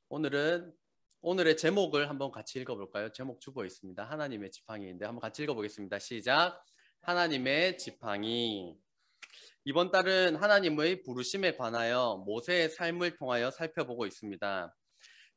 오늘의 제목을 한번 같이 읽어볼까요? 제목 주고 있습니다. 하나님의 지팡이인데 한번 같이 읽어보겠습니다. 시작. 하나님의 지팡이. 이번 달은 하나님의 부르심에 관하여 모세의 삶을 통하여 살펴보고 있습니다.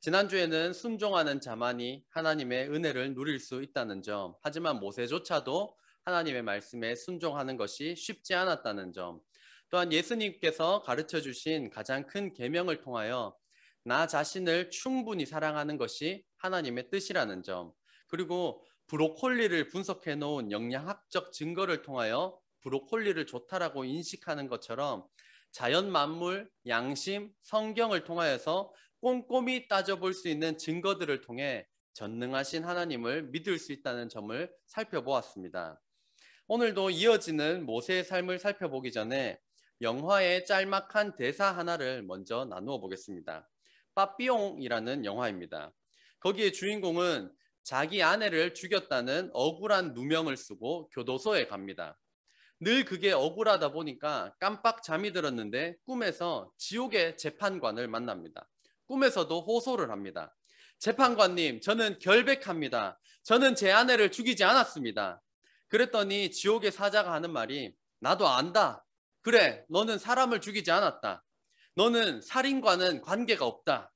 지난주에는 순종하는 자만이 하나님의 은혜를 누릴 수 있다는 점, 하지만 모세조차도 하나님의 말씀에 순종하는 것이 쉽지 않았다는 점, 또한 예수님께서 가르쳐 주신 가장 큰 계명을 통하여 나 자신을 충분히 사랑하는 것이 하나님의 뜻이라는 점, 그리고 브로콜리를 분석해 놓은 영양학적 증거를 통하여 브로콜리를 좋다라고 인식하는 것처럼 자연 만물, 양심, 성경을 통하여서 꼼꼼히 따져볼 수 있는 증거들을 통해 전능하신 하나님을 믿을 수 있다는 점을 살펴보았습니다. 오늘도 이어지는 모세의 삶을 살펴보기 전에 영화의 짤막한 대사 하나를 먼저 나누어 보겠습니다. 빠삐용이라는 영화입니다. 거기에 주인공은 자기 아내를 죽였다는 억울한 누명을 쓰고 교도소에 갑니다. 늘 그게 억울하다 보니까 깜빡 잠이 들었는데 꿈에서 지옥의 재판관을 만납니다. 꿈에서도 호소를 합니다. 재판관님, 저는 결백합니다. 저는 제 아내를 죽이지 않았습니다. 그랬더니 지옥의 사자가 하는 말이 나도 안다. 그래, 너는 사람을 죽이지 않았다. 너는 살인과는 관계가 없다.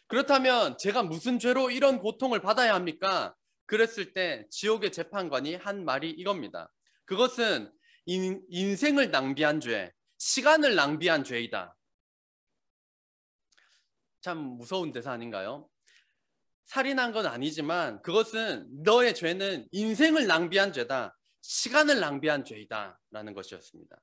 그렇다면 제가 무슨 죄로 이런 고통을 받아야 합니까? 그랬을 때 지옥의 재판관이 한 말이 이겁니다. 그것은 인생을 낭비한 죄, 시간을 낭비한 죄이다. 참 무서운 대사 아닌가요? 살인한 건 아니지만 그것은 너의 죄는 인생을 낭비한 죄다. 시간을 낭비한 죄이다. 라는 것이었습니다.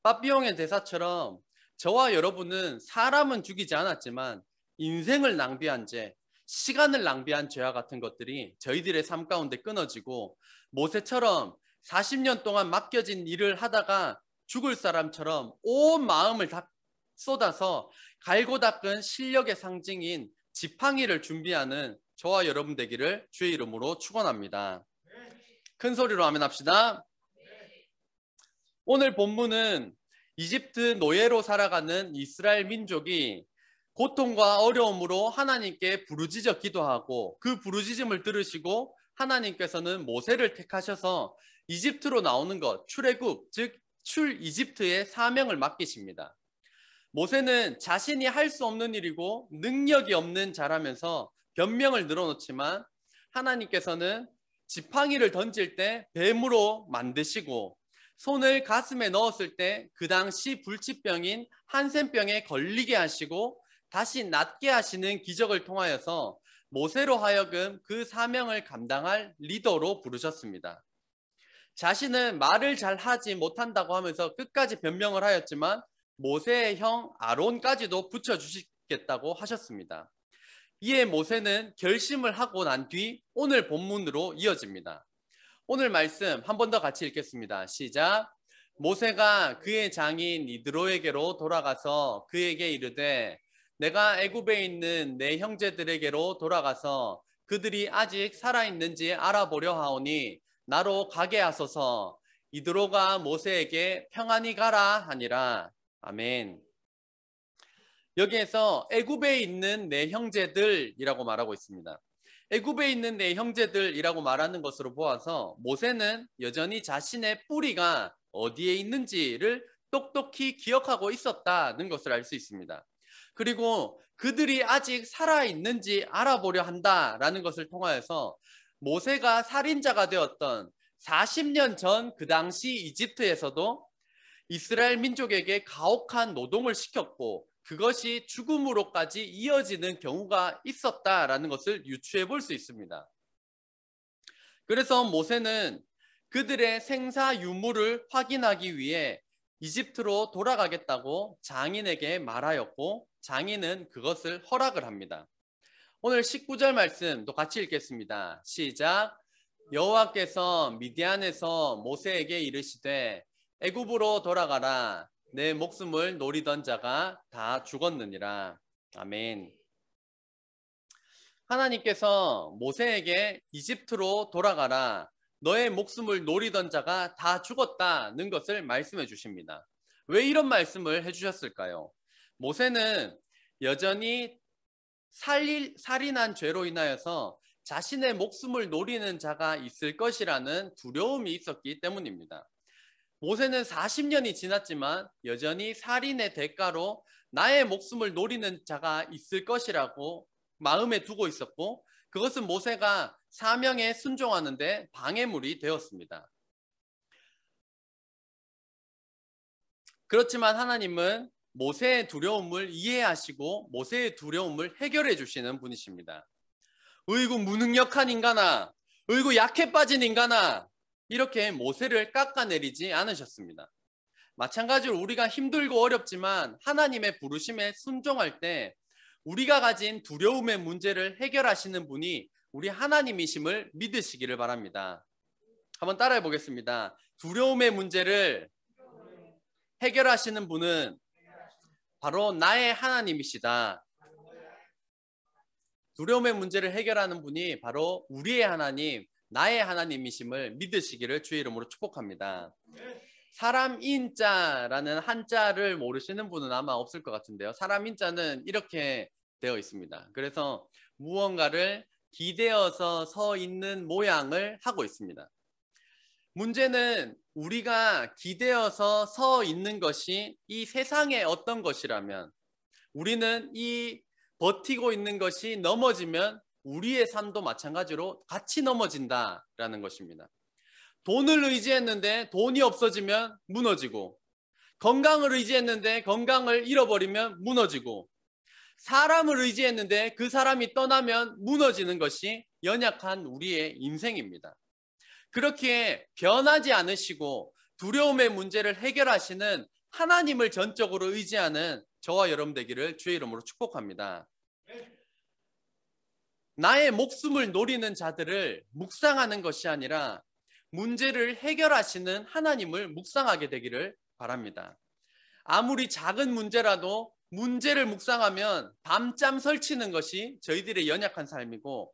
빠삐용의 대사처럼 저와 여러분은 사람은 죽이지 않았지만 인생을 낭비한 죄, 시간을 낭비한 죄와 같은 것들이 저희들의 삶 가운데 끊어지고 모세처럼 40년 동안 맡겨진 일을 하다가 죽을 사람처럼 온 마음을 다 쏟아서 갈고 닦은 실력의 상징인 지팡이를 준비하는 저와 여러분 되기를 주의 이름으로 축원합니다. 큰 소리로 아멘 합시다. 오늘 본문은 이집트 노예로 살아가는 이스라엘 민족이 고통과 어려움으로 하나님께 부르짖어 기도하고 그 부르짖음을 들으시고 하나님께서는 모세를 택하셔서 이집트로 나오는 것, 출애굽, 즉 출이집트의 사명을 맡기십니다. 모세는 자신이 할 수 없는 일이고 능력이 없는 자라면서 변명을 늘어놓지만 하나님께서는 지팡이를 던질 때 뱀으로 만드시고 손을 가슴에 넣었을 때 그 당시 불치병인 한센병에 걸리게 하시고 다시 낫게 하시는 기적을 통하여서 모세로 하여금 그 사명을 감당할 리더로 부르셨습니다. 자신은 말을 잘 하지 못한다고 하면서 끝까지 변명을 하였지만 모세의 형 아론까지도 붙여주시겠다고 하셨습니다. 이에 모세는 결심을 하고 난 뒤 오늘 본문으로 이어집니다. 오늘 말씀 한 번 더 같이 읽겠습니다. 시작. 모세가 그의 장인 이드로에게로 돌아가서 그에게 이르되 내가 애굽에 있는 내 형제들에게로 돌아가서 그들이 아직 살아있는지 알아보려 하오니 나로 가게 하소서. 이드로가 모세에게 평안히 가라 하니라. 아멘. 여기에서 애굽에 있는 내 형제들이라고 말하고 있습니다. 애굽에 있는 내 형제들이라고 말하는 것으로 보아서 모세는 여전히 자신의 뿌리가 어디에 있는지를 똑똑히 기억하고 있었다는 것을 알 수 있습니다. 그리고 그들이 아직 살아있는지 알아보려 한다라는 것을 통하여서 모세가 살인자가 되었던 40년 전 그 당시 이집트에서도 이스라엘 민족에게 가혹한 노동을 시켰고 그것이 죽음으로까지 이어지는 경우가 있었다라는 것을 유추해 볼 수 있습니다. 그래서 모세는 그들의 생사 유무를 확인하기 위해 이집트로 돌아가겠다고 장인에게 말하였고 장인은 그것을 허락을 합니다. 오늘 19절 말씀도 같이 읽겠습니다. 시작. 여호와께서 미디안에서 모세에게 이르시되 애굽으로 돌아가라. 내 목숨을 노리던 자가 다 죽었느니라. 아멘. 하나님께서 모세에게 이집트로 돌아가라. 너의 목숨을 노리던 자가 다 죽었다는 것을 말씀해 주십니다. 왜 이런 말씀을 해주셨을까요? 모세는 여전히 살인한 죄로 인하여서 자신의 목숨을 노리는 자가 있을 것이라는 두려움이 있었기 때문입니다. 모세는 40년이 지났지만 여전히 살인의 대가로 나의 목숨을 노리는 자가 있을 것이라고 마음에 두고 있었고, 그것은 모세가 사명에 순종하는데 방해물이 되었습니다. 그렇지만 하나님은 모세의 두려움을 이해하시고 모세의 두려움을 해결해 주시는 분이십니다. 어이구 무능력한 인간아, 어이구 약해 빠진 인간아, 이렇게 모세를 깎아내리지 않으셨습니다. 마찬가지로 우리가 힘들고 어렵지만 하나님의 부르심에 순종할 때 우리가 가진 두려움의 문제를 해결하시는 분이 우리 하나님이심을 믿으시기를 바랍니다. 한번 따라해 보겠습니다. 두려움의 문제를 해결하시는 분은 바로 나의 하나님이시다. 두려움의 문제를 해결하는 분이 바로 우리의 하나님, 나의 하나님이심을 믿으시기를 주의 이름으로 축복합니다. 사람 인자라는 한자를 모르시는 분은 아마 없을 것 같은데요. 사람 인자는 이렇게 되어 있습니다. 그래서 무언가를 기대어서 서 있는 모양을 하고 있습니다. 문제는 우리가 기대어서 서 있는 것이 이 세상의 어떤 것이라면, 우리는 이 버티고 있는 것이 넘어지면 우리의 삶도 마찬가지로 같이 넘어진다라는 것입니다. 돈을 의지했는데 돈이 없어지면 무너지고, 건강을 의지했는데 건강을 잃어버리면 무너지고, 사람을 의지했는데 그 사람이 떠나면 무너지는 것이 연약한 우리의 인생입니다. 그렇게 변하지 않으시고 두려움의 문제를 해결하시는 하나님을 전적으로 의지하는 저와 여러분 되기를 주의 이름으로 축복합니다. 나의 목숨을 노리는 자들을 묵상하는 것이 아니라 문제를 해결하시는 하나님을 묵상하게 되기를 바랍니다. 아무리 작은 문제라도 문제를 묵상하면 밤잠 설치는 것이 저희들의 연약한 삶이고,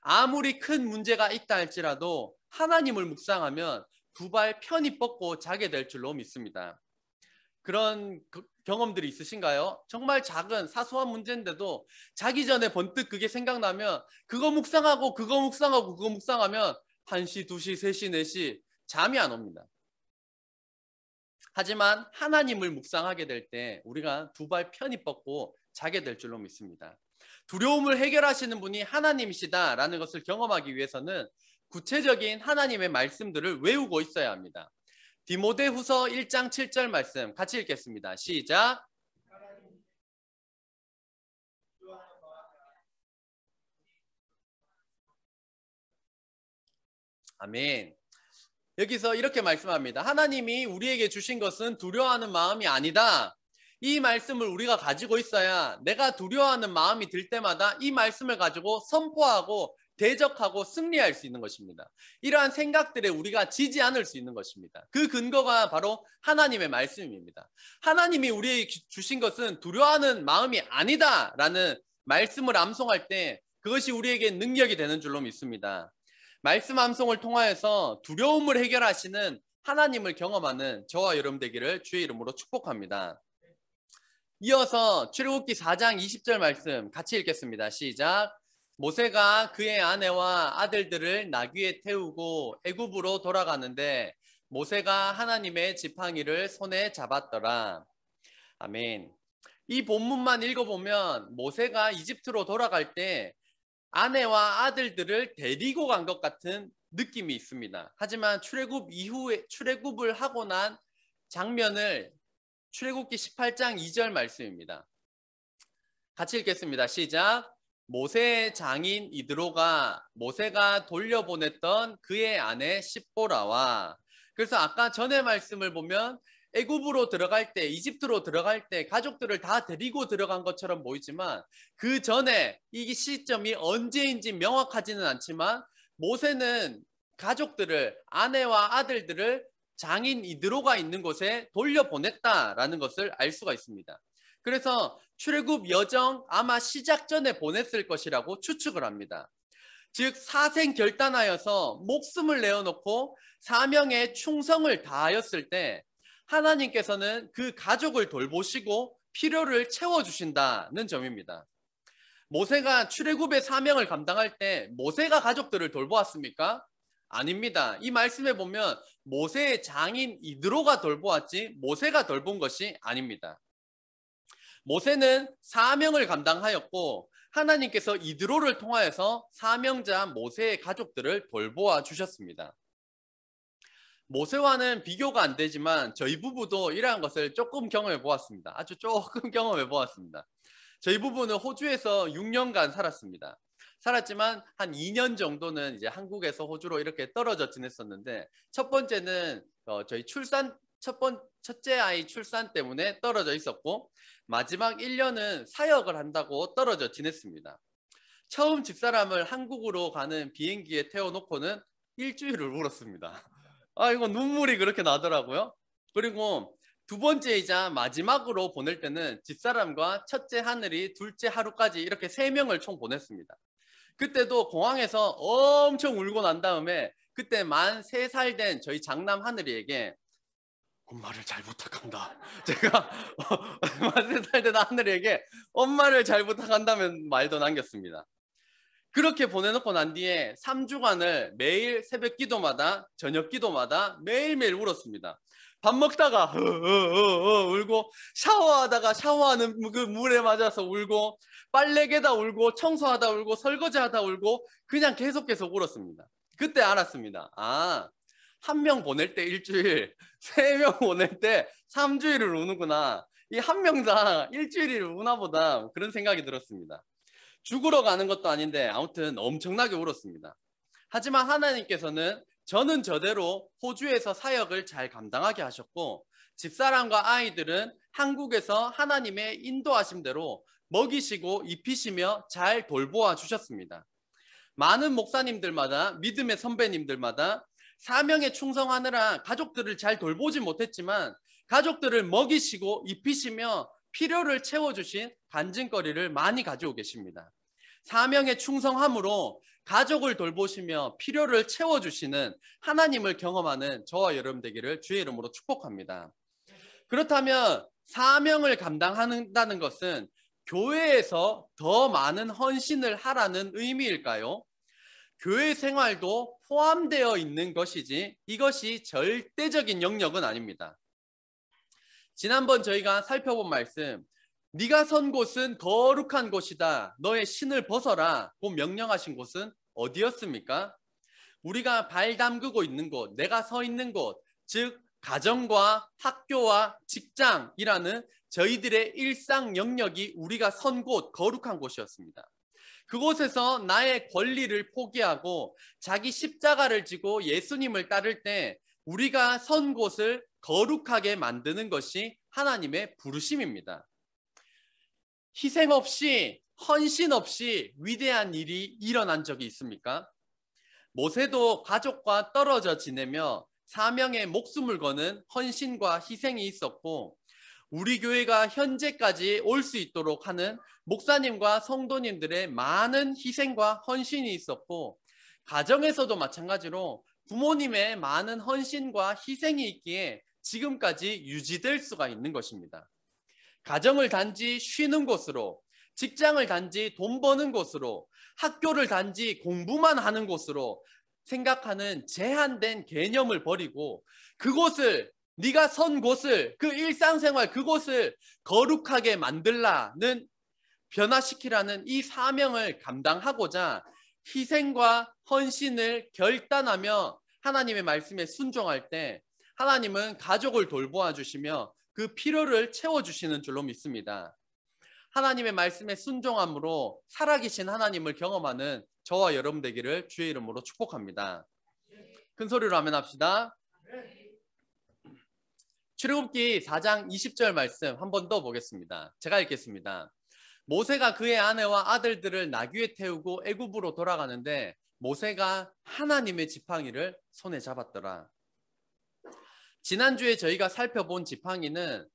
아무리 큰 문제가 있다 할지라도 하나님을 묵상하면 두 발 편히 뻗고 자게 될 줄로 믿습니다. 그런 경험들이 있으신가요? 정말 작은 사소한 문제인데도 자기 전에 번뜩 그게 생각나면 그거 묵상하고 그거 묵상하고 그거 묵상하면 1시, 2시, 3시, 4시 잠이 안 옵니다. 하지만 하나님을 묵상하게 될 때 우리가 두 발 편히 뻗고 자게 될 줄로 믿습니다. 두려움을 해결하시는 분이 하나님이시다라는 것을 경험하기 위해서는 구체적인 하나님의 말씀들을 외우고 있어야 합니다. 디모데후서 1장 7절 말씀 같이 읽겠습니다. 시작. 아멘. 여기서 이렇게 말씀합니다. 하나님이 우리에게 주신 것은 두려워하는 마음이 아니다. 이 말씀을 우리가 가지고 있어야 내가 두려워하는 마음이 들 때마다 이 말씀을 가지고 선포하고 대적하고 승리할 수 있는 것입니다. 이러한 생각들에 우리가 지지 않을 수 있는 것입니다. 그 근거가 바로 하나님의 말씀입니다. 하나님이 우리에게 주신 것은 두려워하는 마음이 아니다라는 말씀을 암송할 때 그것이 우리에게 능력이 되는 줄로 믿습니다. 말씀 암송을 통하여서 두려움을 해결하시는 하나님을 경험하는 저와 여러분 되기를 주의 이름으로 축복합니다. 이어서 출애굽기 4장 20절 말씀 같이 읽겠습니다. 시작. 모세가 그의 아내와 아들들을 나귀에 태우고 애굽으로 돌아가는데 모세가 하나님의 지팡이를 손에 잡았더라. 아멘. 이 본문만 읽어보면 모세가 이집트로 돌아갈 때 아내와 아들들을 데리고 간 것 같은 느낌이 있습니다. 하지만 출애굽 이후에 출애굽을 하고 난 장면을 출애굽기 18장 2절 말씀입니다. 같이 읽겠습니다. 시작. 모세의 장인 이드로가 모세가 돌려보냈던 그의 아내 십보라와, 그래서 아까 전의 말씀을 보면 애굽으로 들어갈 때, 이집트로 들어갈 때 가족들을 다 데리고 들어간 것처럼 보이지만 그 전에 이 시점이 언제인지 명확하지는 않지만 모세는 가족들을, 아내와 아들들을 장인 이드로가 있는 곳에 돌려보냈다라는 것을 알 수가 있습니다. 그래서 출애굽 여정 아마 시작 전에 보냈을 것이라고 추측을 합니다. 즉 사생 결단하여서 목숨을 내어놓고 사명에 충성을 다하였을 때 하나님께서는 그 가족을 돌보시고 필요를 채워주신다는 점입니다. 모세가 출애굽의 사명을 감당할 때 모세가 가족들을 돌보았습니까? 아닙니다. 이 말씀에 보면 모세의 장인 이드로가 돌보았지 모세가 돌본 것이 아닙니다. 모세는 사명을 감당하였고 하나님께서 이드로를 통하여서 사명자 모세의 가족들을 돌보아 주셨습니다. 모세와는 비교가 안 되지만 저희 부부도 이러한 것을 조금 경험해 보았습니다. 아주 조금 경험해 보았습니다. 저희 부부는 호주에서 6년간 살았습니다. 살았지만 한 2년 정도는 이제 한국에서 호주로 이렇게 떨어져 지냈었는데 첫 번째는 저희 첫째 아이 출산 때문에 떨어져 있었고 마지막 1년은 사역을 한다고 떨어져 지냈습니다. 처음 집사람을 한국으로 가는 비행기에 태워놓고는 일주일을 울었습니다. 이거 눈물이 그렇게 나더라고요. 그리고 두 번째이자 마지막으로 보낼 때는 집사람과 첫째 하늘이 둘째 하루까지 이렇게 3명을 총 보냈습니다. 그때도 공항에서 엄청 울고 난 다음에 그때 만 3살 된 저희 장남 하늘이에게 엄마를 잘 부탁한다. 제가 만 3살 된 하늘이에게 엄마를 잘 부탁한다면 말도 남겼습니다. 그렇게 보내놓고 난 뒤에 3주간을 매일 새벽 기도마다 저녁 기도마다 매일매일 울었습니다. 밥 먹다가 울고 샤워하다가 샤워하는 그 물에 맞아서 울고 빨래 개다 울고 청소하다 울고 설거지하다 울고 그냥 계속 울었습니다. 그때 알았습니다. 한 명 보낼 때 일주일, 3명 보낼 때 3주일을 우는구나. 이 한 명당 일주일을 우나 보다 그런 생각이 들었습니다. 죽으러 가는 것도 아닌데 아무튼 엄청나게 울었습니다. 하지만 하나님께서는 저는 저대로 호주에서 사역을 잘 감당하게 하셨고 집사람과 아이들은 한국에서 하나님의 인도하심대로 먹이시고 입히시며 잘 돌보아 주셨습니다. 많은 목사님들마다 믿음의 선배님들마다 사명에 충성하느라 가족들을 잘 돌보지 못했지만 가족들을 먹이시고 입히시며 필요를 채워주신 간증거리를 많이 가지고 계십니다. 사명에 충성함으로 가족을 돌보시며 필요를 채워주시는 하나님을 경험하는 저와 여러분 되기를 주의 이름으로 축복합니다. 그렇다면 사명을 감당한다는 것은 교회에서 더 많은 헌신을 하라는 의미일까요? 교회 생활도 포함되어 있는 것이지 이것이 절대적인 영역은 아닙니다. 지난번 저희가 살펴본 말씀 네가 선 곳은 거룩한 곳이다. 너의 신을 벗어라. 고 명령하신 곳은 어디였습니까? 우리가 발 담그고 있는 곳, 내가 서 있는 곳, 즉 가정과 학교와 직장이라는 저희들의 일상 영역이 우리가 선 곳, 거룩한 곳이었습니다. 그곳에서 나의 권리를 포기하고 자기 십자가를 지고 예수님을 따를 때 우리가 선 곳을 거룩하게 만드는 것이 하나님의 부르심입니다. 희생 없이 헌신 없이 위대한 일이 일어난 적이 있습니까? 모세도 가족과 떨어져 지내며 사명에 목숨을 거는 헌신과 희생이 있었고 우리 교회가 현재까지 올 수 있도록 하는 목사님과 성도님들의 많은 희생과 헌신이 있었고 가정에서도 마찬가지로 부모님의 많은 헌신과 희생이 있기에 지금까지 유지될 수가 있는 것입니다. 가정을 단지 쉬는 곳으로, 직장을 단지 돈 버는 곳으로, 학교를 단지 공부만 하는 곳으로 생각하는 제한된 개념을 버리고 그곳을 네가 선 곳을 그 일상생활 그곳을 거룩하게 만들라는 변화시키라는 이 사명을 감당하고자 희생과 헌신을 결단하며 하나님의 말씀에 순종할 때 하나님은 가족을 돌보아 주시며 그 필요를 채워주시는 줄로 믿습니다. 하나님의 말씀에 순종함으로 살아계신 하나님을 경험하는 저와 여러분 되기를 주의 이름으로 축복합니다. 큰 소리로 아멘 합시다. 출애굽기 4장 20절 말씀 한 번 더 보겠습니다. 제가 읽겠습니다. 모세가 그의 아내와 아들들을 나귀에 태우고 애굽으로 돌아가는데 모세가 하나님의 지팡이를 손에 잡았더라. 지난주에 저희가 살펴본 지팡이는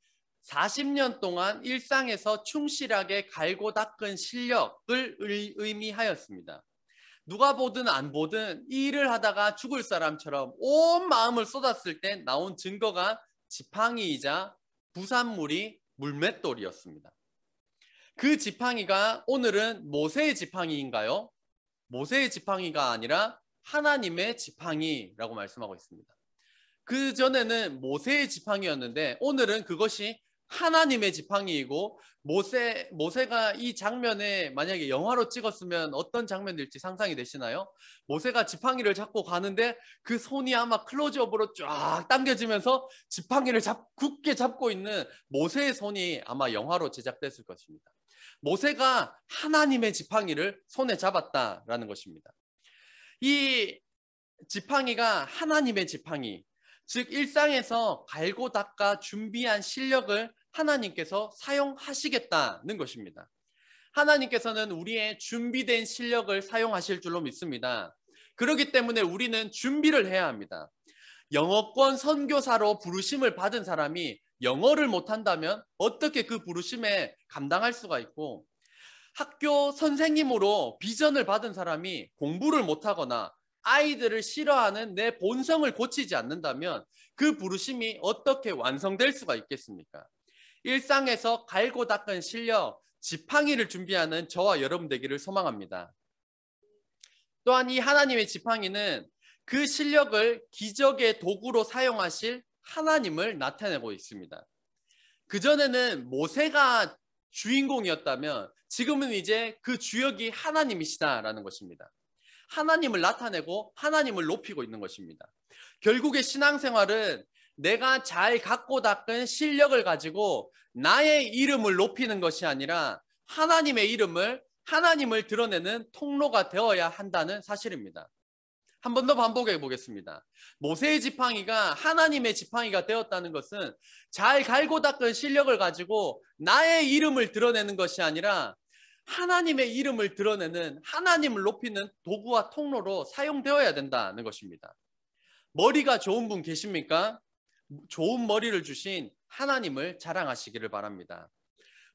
40년 동안 일상에서 충실하게 갈고 닦은 실력을 의미하였습니다. 누가 보든 안 보든 이 일을 하다가 죽을 사람처럼 온 마음을 쏟았을 때 나온 증거가 지팡이이자 부산물이 물맷돌이었습니다. 그 지팡이가 오늘은 모세의 지팡이인가요? 모세의 지팡이가 아니라 하나님의 지팡이라고 말씀하고 있습니다. 그 전에는 모세의 지팡이였는데 오늘은 그것이 하나님의 지팡이이고 모세가 이 장면에 만약에 영화로 찍었으면 어떤 장면일지 상상이 되시나요? 모세가 지팡이를 잡고 가는데 그 손이 아마 클로즈업으로 쫙 당겨지면서 지팡이를 굳게 잡고 있는 모세의 손이 아마 영화로 제작됐을 것입니다. 모세가 하나님의 지팡이를 손에 잡았다라는 것입니다. 이 지팡이가 하나님의 지팡이, 즉 일상에서 갈고 닦아 준비한 실력을 하나님께서 사용하시겠다는 것입니다. 하나님께서는 우리의 준비된 실력을 사용하실 줄로 믿습니다. 그렇기 때문에 우리는 준비를 해야 합니다. 영어권 선교사로 부르심을 받은 사람이 영어를 못한다면 어떻게 그 부르심에 감당할 수가 있고, 학교 선생님으로 비전을 받은 사람이 공부를 못하거나 아이들을 싫어하는 내 본성을 고치지 않는다면 그 부르심이 어떻게 완성될 수가 있겠습니까? 일상에서 갈고 닦은 실력, 지팡이를 준비하는 저와 여러분 되기를 소망합니다. 또한 이 하나님의 지팡이는 그 실력을 기적의 도구로 사용하실 하나님을 나타내고 있습니다. 그전에는 모세가 주인공이었다면 지금은 이제 그 주역이 하나님이시다라는 것입니다. 하나님을 나타내고 하나님을 높이고 있는 것입니다. 결국에 신앙생활은 내가 잘 갖고 닦은 실력을 가지고 나의 이름을 높이는 것이 아니라 하나님의 이름을, 하나님을 드러내는 통로가 되어야 한다는 사실입니다. 한 번 더 반복해 보겠습니다. 모세의 지팡이가 하나님의 지팡이가 되었다는 것은 잘 갈고 닦은 실력을 가지고 나의 이름을 드러내는 것이 아니라 하나님의 이름을 드러내는, 하나님을 높이는 도구와 통로로 사용되어야 된다는 것입니다. 머리가 좋은 분 계십니까? 좋은 머리를 주신 하나님을 자랑하시기를 바랍니다.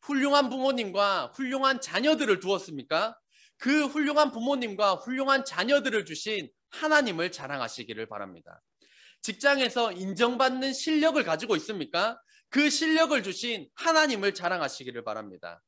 훌륭한 부모님과 훌륭한 자녀들을 두었습니까? 그 훌륭한 부모님과 훌륭한 자녀들을 주신 하나님을 자랑하시기를 바랍니다. 직장에서 인정받는 실력을 가지고 있습니까? 그 실력을 주신 하나님을 자랑하시기를 바랍니다.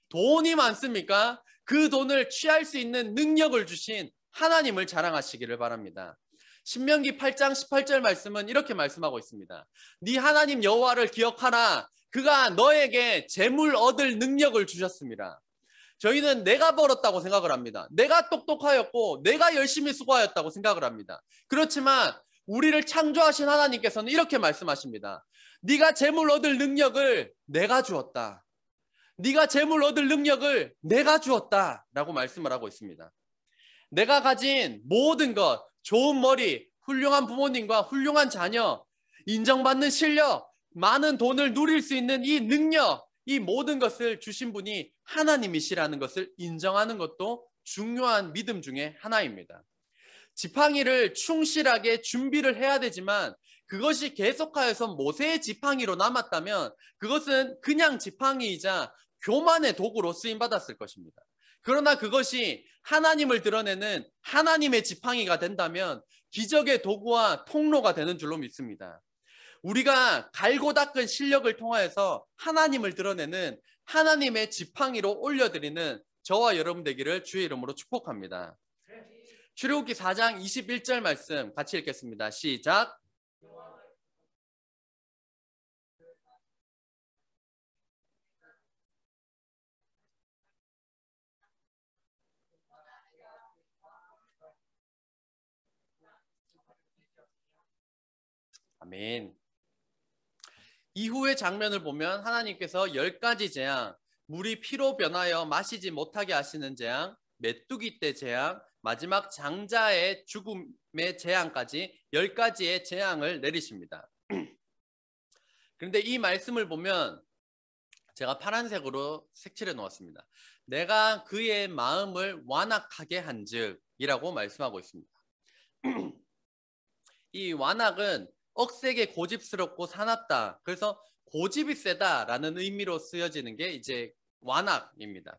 돈이 많습니까? 그 돈을 취할 수 있는 능력을 주신 하나님을 자랑하시기를 바랍니다. 신명기 8장 18절 말씀은 이렇게 말씀하고 있습니다. 네 하나님 여호와를 기억하라. 그가 너에게 재물 얻을 능력을 주셨습니다. 저희는 내가 벌었다고 생각을 합니다. 내가 똑똑하였고 내가 열심히 수고하였다고 생각을 합니다. 그렇지만 우리를 창조하신 하나님께서는 이렇게 말씀하십니다. 네가 재물 얻을 능력을 내가 주었다. 네가 재물 얻을 능력을 내가 주었다 라고 말씀을 하고 있습니다. 내가 가진 모든 것, 좋은 머리, 훌륭한 부모님과 훌륭한 자녀, 인정받는 실력, 많은 돈을 누릴 수 있는 이 능력, 이 모든 것을 주신 분이 하나님이시라는 것을 인정하는 것도 중요한 믿음 중에 하나입니다. 지팡이를 충실하게 준비를 해야 되지만 그것이 계속하여서 모세의 지팡이로 남았다면 그것은 그냥 지팡이이자 교만의 도구로 쓰임받았을 것입니다. 그러나 그것이 하나님을 드러내는 하나님의 지팡이가 된다면 기적의 도구와 통로가 되는 줄로 믿습니다. 우리가 갈고 닦은 실력을 통하여서 하나님을 드러내는 하나님의 지팡이로 올려드리는 저와 여러분 되기를 주의 이름으로 축복합니다. 출애굽기 4장 21절 말씀 같이 읽겠습니다. 시작. 아멘. 이후의 장면을 보면 하나님께서 10가지 재앙, 물이 피로 변하여 마시지 못하게 하시는 재앙, 메뚜기 떼 재앙, 마지막 장자의 죽음의 재앙까지 10가지의 재앙을 내리십니다. 그런데 이 말씀을 보면 제가 파란색으로 색칠해 놓았습니다. 내가 그의 마음을 완악하게 한즉 이라고 말씀하고 있습니다. 이 완악은 억세게 고집스럽고 사납다. 그래서 고집이 세다라는 의미로 쓰여지는 게 이제 완악입니다.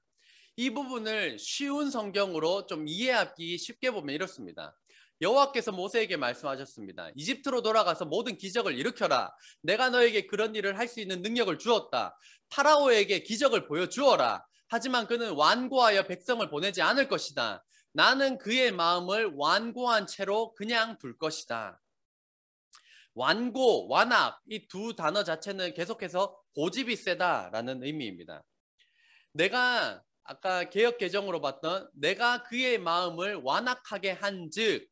이 부분을 쉬운 성경으로 좀 이해하기 쉽게 보면 이렇습니다. 여호와께서 모세에게 말씀하셨습니다. 이집트로 돌아가서 모든 기적을 일으켜라. 내가 너에게 그런 일을 할 수 있는 능력을 주었다. 파라오에게 기적을 보여주어라. 하지만 그는 완고하여 백성을 보내지 않을 것이다. 나는 그의 마음을 완고한 채로 그냥 둘 것이다. 완고, 완악 이 두 단어 자체는 계속해서 고집이 세다라는 의미입니다. 내가 아까 개역 개정으로 봤던 내가 그의 마음을 완악하게 한즉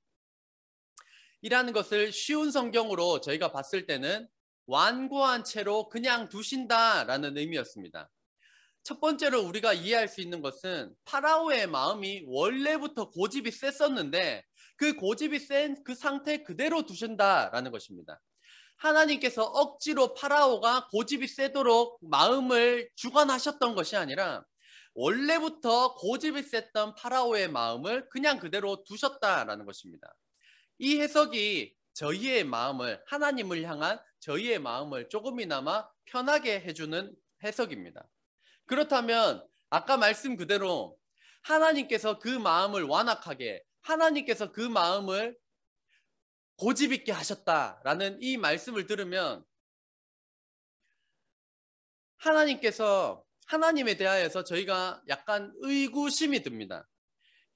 이라는 것을 쉬운 성경으로 저희가 봤을 때는 완고한 채로 그냥 두신다라는 의미였습니다. 첫 번째로 우리가 이해할 수 있는 것은 파라오의 마음이 원래부터 고집이 셌었는데 그 고집이 센 그 상태 그대로 두신다라는 것입니다. 하나님께서 억지로 파라오가 고집이 세도록 마음을 주관하셨던 것이 아니라 원래부터 고집이 셌던 파라오의 마음을 그냥 그대로 두셨다라는 것입니다. 이 해석이 저희의 마음을 하나님을 향한 저희의 마음을 조금이나마 편하게 해주는 해석입니다. 그렇다면 아까 말씀 그대로 하나님께서 그 마음을 완악하게 하나님께서 그 마음을 고집 있게 하셨다라는 이 말씀을 들으면 하나님에 대하여서 저희가 약간 의구심이 듭니다.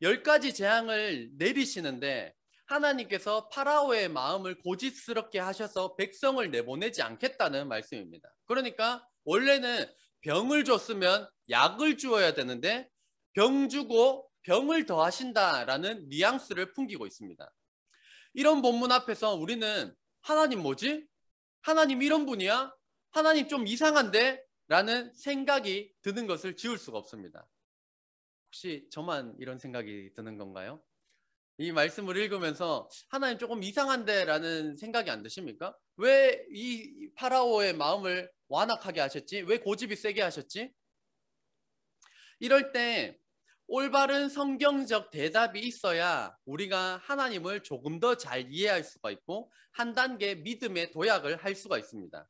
10가지 재앙을 내리시는데 하나님께서 파라오의 마음을 고집스럽게 하셔서 백성을 내보내지 않겠다는 말씀입니다. 그러니까 원래는 병을 줬으면 약을 주어야 되는데 병 주고 병을 더하신다라는 뉘앙스를 풍기고 있습니다. 이런 본문 앞에서 우리는 하나님 뭐지? 하나님 이런 분이야? 하나님 좀 이상한데? 라는 생각이 드는 것을 지울 수가 없습니다. 혹시 저만 이런 생각이 드는 건가요? 이 말씀을 읽으면서 하나님 조금 이상한데 라는 생각이 안 드십니까? 왜 이 파라오의 마음을 완악하게 하셨지? 왜 고집이 세게 하셨지? 이럴 때 올바른 성경적 대답이 있어야 우리가 하나님을 조금 더 잘 이해할 수가 있고 한 단계 믿음의 도약을 할 수가 있습니다.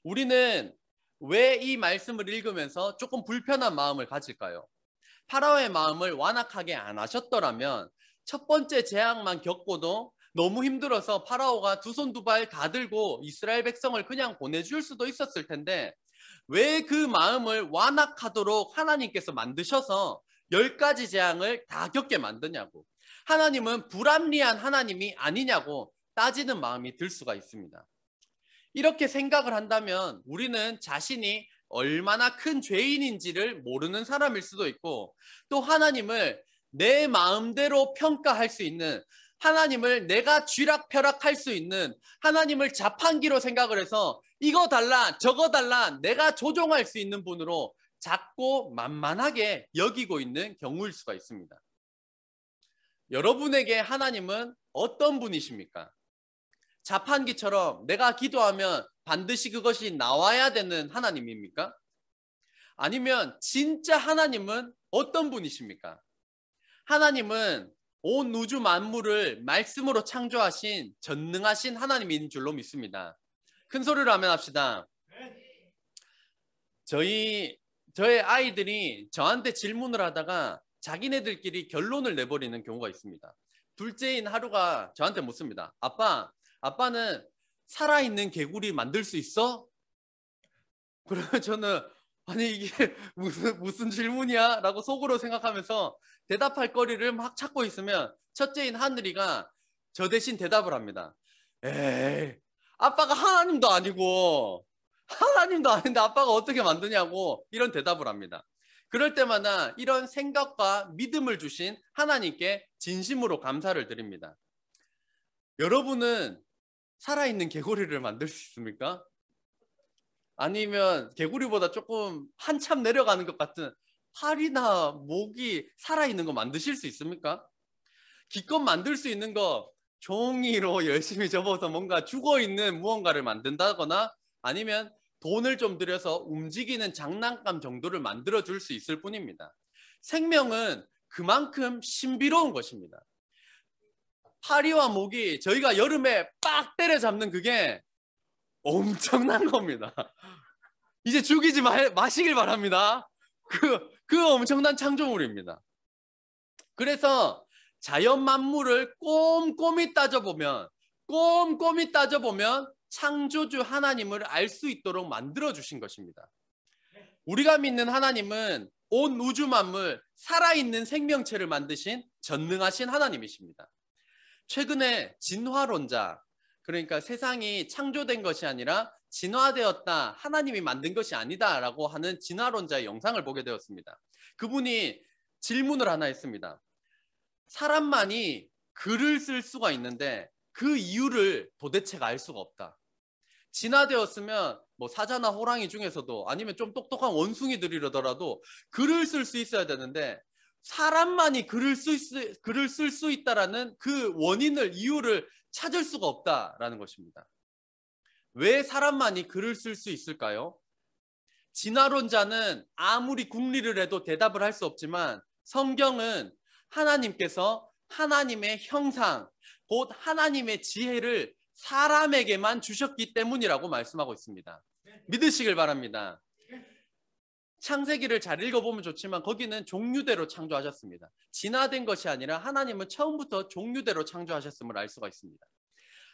우리는 왜 이 말씀을 읽으면서 조금 불편한 마음을 가질까요? 파라오의 마음을 완악하게 안 하셨더라면 첫 번째 재앙만 겪고도 너무 힘들어서 파라오가 두 손 두 발 다 들고 이스라엘 백성을 그냥 보내줄 수도 있었을 텐데 왜 그 마음을 완악하도록 하나님께서 만드셔서 10가지 재앙을 다 겪게 만드냐고, 하나님은 불합리한 하나님이 아니냐고 따지는 마음이 들 수가 있습니다. 이렇게 생각을 한다면 우리는 자신이 얼마나 큰 죄인인지를 모르는 사람일 수도 있고 또 하나님을 내 마음대로 평가할 수 있는, 하나님을 내가 쥐락펴락할 수 있는, 하나님을 자판기로 생각을 해서 이거 달라 저거 달라 내가 조종할 수 있는 분으로 작고 만만하게 여기고 있는 경우일 수가 있습니다. 여러분에게 하나님은 어떤 분이십니까? 자판기처럼 내가 기도하면 반드시 그것이 나와야 되는 하나님입니까? 아니면 진짜 하나님은 어떤 분이십니까? 하나님은 온 우주 만물을 말씀으로 창조하신 전능하신 하나님인 줄로 믿습니다. 큰 소리로 아멘 합시다. 저의 아이들이 저한테 질문을 하다가 자기네들끼리 결론을 내버리는 경우가 있습니다. 둘째인 하루가 저한테 묻습니다. 아빠는 살아있는 개구리 만들 수 있어? 그러면 저는 아니 이게 무슨 질문이야? 라고 속으로 생각하면서 대답할 거리를 막 찾고 있으면 첫째인 하늘이가 저 대신 대답을 합니다. 에이, 아빠가 하나님도 아니고 하나님도 아닌데 아빠가 어떻게 만드냐고 이런 대답을 합니다. 그럴 때마다 이런 생각과 믿음을 주신 하나님께 진심으로 감사를 드립니다. 여러분은 살아있는 개구리를 만들 수 있습니까? 아니면 개구리보다 조금 한참 내려가는 것 같은 팔이나 목이 살아있는 거 만드실 수 있습니까? 기껏 만들 수 있는 거 종이로 열심히 접어서 뭔가 죽어있는 무언가를 만든다거나 아니면 돈을 좀 들여서 움직이는 장난감 정도를 만들어 줄 수 있을 뿐입니다. 생명은 그만큼 신비로운 것입니다. 파리와 목이 저희가 여름에 빡 때려잡는 그게 엄청난 겁니다. 이제 죽이지 마시길 바랍니다. 그 엄청난 창조물입니다. 그래서 자연 만물을 꼼꼼히 따져보면 창조주 하나님을 알 수 있도록 만들어 주신 것입니다. 우리가 믿는 하나님은 온 우주 만물 살아있는 생명체를 만드신 전능하신 하나님이십니다. 최근에 진화론자, 그러니까 세상이 창조된 것이 아니라 진화되었다, 하나님이 만든 것이 아니다라고 하는 진화론자의 영상을 보게 되었습니다. 그분이 질문을 하나 했습니다. 사람만이 글을 쓸 수가 있는데 그 이유를 도대체가 알 수가 없다. 진화되었으면 뭐 사자나 호랑이 중에서도 아니면 좀 똑똑한 원숭이들이라더라도 글을 쓸 수 있어야 되는데 사람만이 글을 쓸 수 있다라는 그 원인을, 이유를 찾을 수가 없다라는 것입니다. 왜 사람만이 글을 쓸 수 있을까요? 진화론자는 아무리 궁리를 해도 대답을 할 수 없지만 성경은 하나님께서 하나님의 형상, 곧 하나님의 지혜를 사람에게만 주셨기 때문이라고 말씀하고 있습니다. 믿으시길 바랍니다. 창세기를 잘 읽어보면 좋지만 거기는 종류대로 창조하셨습니다. 진화된 것이 아니라 하나님은 처음부터 종류대로 창조하셨음을 알 수가 있습니다.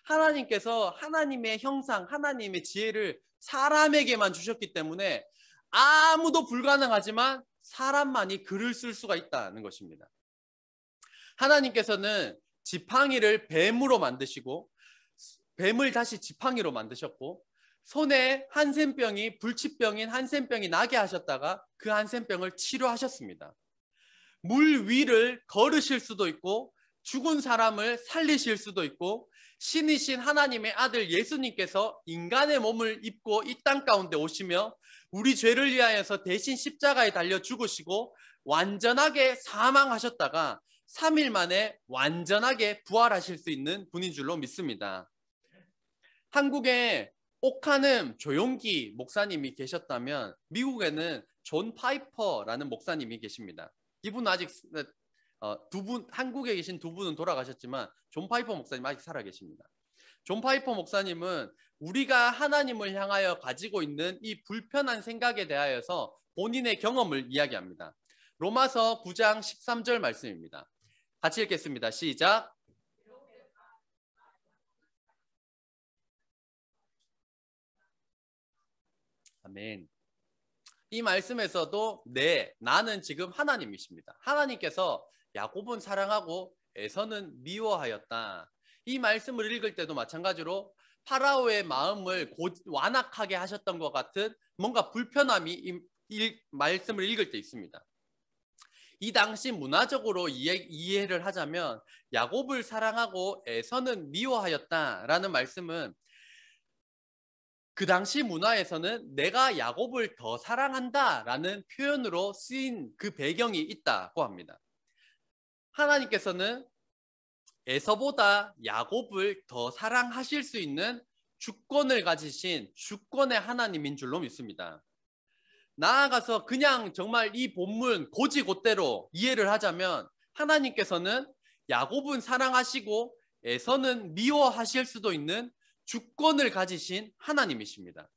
하나님께서 하나님의 형상, 하나님의 지혜를 사람에게만 주셨기 때문에 아무도 불가능하지만 사람만이 글을 쓸 수가 있다는 것입니다. 하나님께서는 지팡이를 뱀으로 만드시고 뱀을 다시 지팡이로 만드셨고 손에 한센병이, 불치병인 한센병이 나게 하셨다가 그 한센병을 치료하셨습니다. 물 위를 걸으실 수도 있고 죽은 사람을 살리실 수도 있고 신이신 하나님의 아들 예수님께서 인간의 몸을 입고 이 땅 가운데 오시며 우리 죄를 위하여서 대신 십자가에 달려 죽으시고 완전하게 사망하셨다가 3일 만에 완전하게 부활하실 수 있는 분인 줄로 믿습니다. 한국에 옥하는 조용기 목사님이 계셨다면 미국에는 존 파이퍼라는 목사님이 계십니다. 이분은 아직 한국에 계신 두 분은 돌아가셨지만 존 파이퍼 목사님 아직 살아 계십니다. 존 파이퍼 목사님은 우리가 하나님을 향하여 가지고 있는 이 불편한 생각에 대하여서 본인의 경험을 이야기합니다. 로마서 9장 13절 말씀입니다. 같이 읽겠습니다. 시작. 아멘. 이 말씀에서도 나는 지금 하나님이십니다. 하나님께서 야곱은 사랑하고 에서는 미워하였다. 이 말씀을 읽을 때도 마찬가지로 파라오의 마음을 완악하게 하셨던 것 같은 뭔가 불편함이 이 말씀을 읽을 때 있습니다. 이 당시 문화적으로 이해를 하자면 야곱을 사랑하고 에서는 미워하였다라는 말씀은 그 당시 문화에서는 내가 야곱을 더 사랑한다라는 표현으로 쓰인 그 배경이 있다고 합니다. 하나님께서는 에서보다 야곱을 더 사랑하실 수 있는 주권을 가지신 주권의 하나님인 줄로 믿습니다. 나아가서 그냥 정말 이 본문 곧이곧대로 이해를 하자면 하나님께서는 야곱은 사랑하시고 에서는 미워하실 수도 있는 주권을 가지신 하나님이십니다.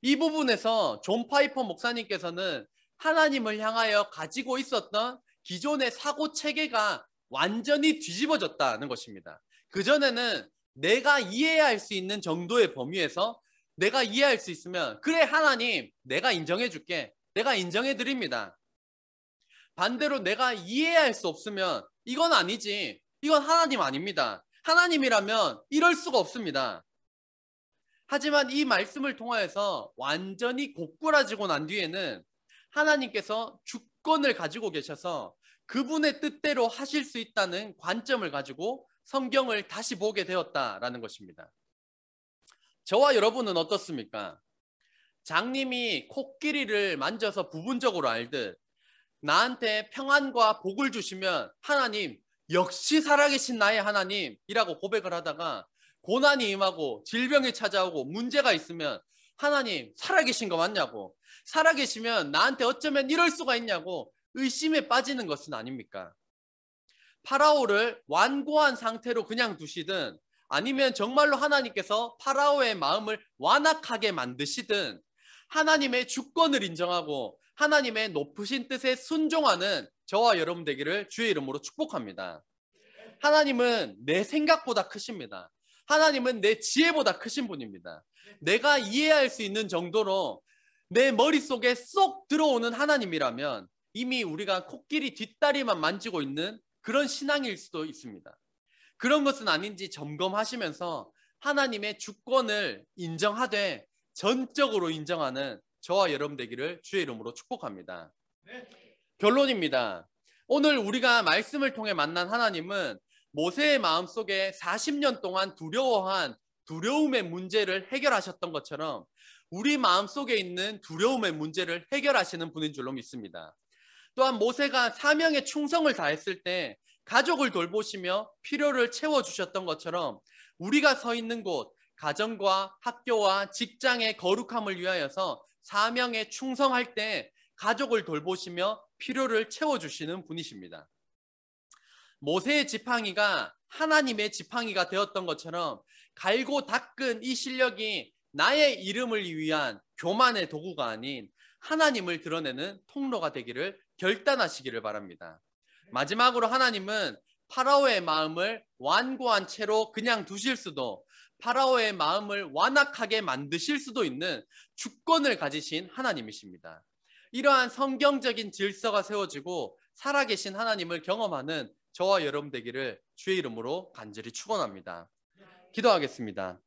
이 부분에서 존 파이퍼 목사님께서는 하나님을 향하여 가지고 있었던 기존의 사고 체계가 완전히 뒤집어졌다는 것입니다. 그전에는 내가 이해할 수 있는 정도의 범위에서 내가 이해할 수 있으면 그래 하나님 내가 인정해 줄게, 내가 인정해 드립니다. 반대로 내가 이해할 수 없으면 이건 아니지, 이건 하나님 아닙니다. 하나님이라면 이럴 수가 없습니다. 하지만 이 말씀을 통하여서 완전히 고꾸라지고 난 뒤에는 하나님께서 주권을 가지고 계셔서 그분의 뜻대로 하실 수 있다는 관점을 가지고 성경을 다시 보게 되었다라는 것입니다. 저와 여러분은 어떻습니까? 장님이 코끼리를 만져서 부분적으로 알듯 나한테 평안과 복을 주시면 하나님, 역시 살아계신 나의 하나님이라고 고백을 하다가 고난이 임하고 질병이 찾아오고 문제가 있으면 하나님 살아계신 거 맞냐고, 살아계시면 나한테 어쩌면 이럴 수가 있냐고 의심에 빠지는 것은 아닙니까? 파라오를 완고한 상태로 그냥 두시든 아니면 정말로 하나님께서 파라오의 마음을 완악하게 만드시든 하나님의 주권을 인정하고 하나님의 높으신 뜻에 순종하는 저와 여러분 되기를 주의 이름으로 축복합니다. 하나님은 내 생각보다 크십니다. 하나님은 내 지혜보다 크신 분입니다. 내가 이해할 수 있는 정도로 내 머릿속에 쏙 들어오는 하나님이라면 이미 우리가 코끼리 뒷다리만 만지고 있는 그런 신앙일 수도 있습니다. 그런 것은 아닌지 점검하시면서 하나님의 주권을 인정하되 전적으로 인정하는 저와 여러분 되기를 주의 이름으로 축복합니다. 결론입니다. 오늘 우리가 말씀을 통해 만난 하나님은 모세의 마음속에 40년 동안 두려워한 두려움의 문제를 해결하셨던 것처럼 우리 마음속에 있는 두려움의 문제를 해결하시는 분인 줄로 믿습니다. 또한 모세가 사명에 충성을 다했을 때 가족을 돌보시며 필요를 채워주셨던 것처럼 우리가 서 있는 곳, 가정과 학교와 직장의 거룩함을 위하여서 사명에 충성할 때 가족을 돌보시며 필요를 채워주시는 분이십니다. 모세의 지팡이가 하나님의 지팡이가 되었던 것처럼 갈고 닦은 이 실력이 나의 이름을 위한 교만의 도구가 아닌 하나님을 드러내는 통로가 되기를 결단하시기를 바랍니다. 마지막으로 하나님은 파라오의 마음을 완고한 채로 그냥 두실 수도 파라오의 마음을 완악하게 만드실 수도 있는 주권을 가지신 하나님이십니다. 이러한 성경적인 질서가 세워지고 살아계신 하나님을 경험하는 저와 여러분 되기를 주의 이름으로 간절히 축원합니다. 기도하겠습니다.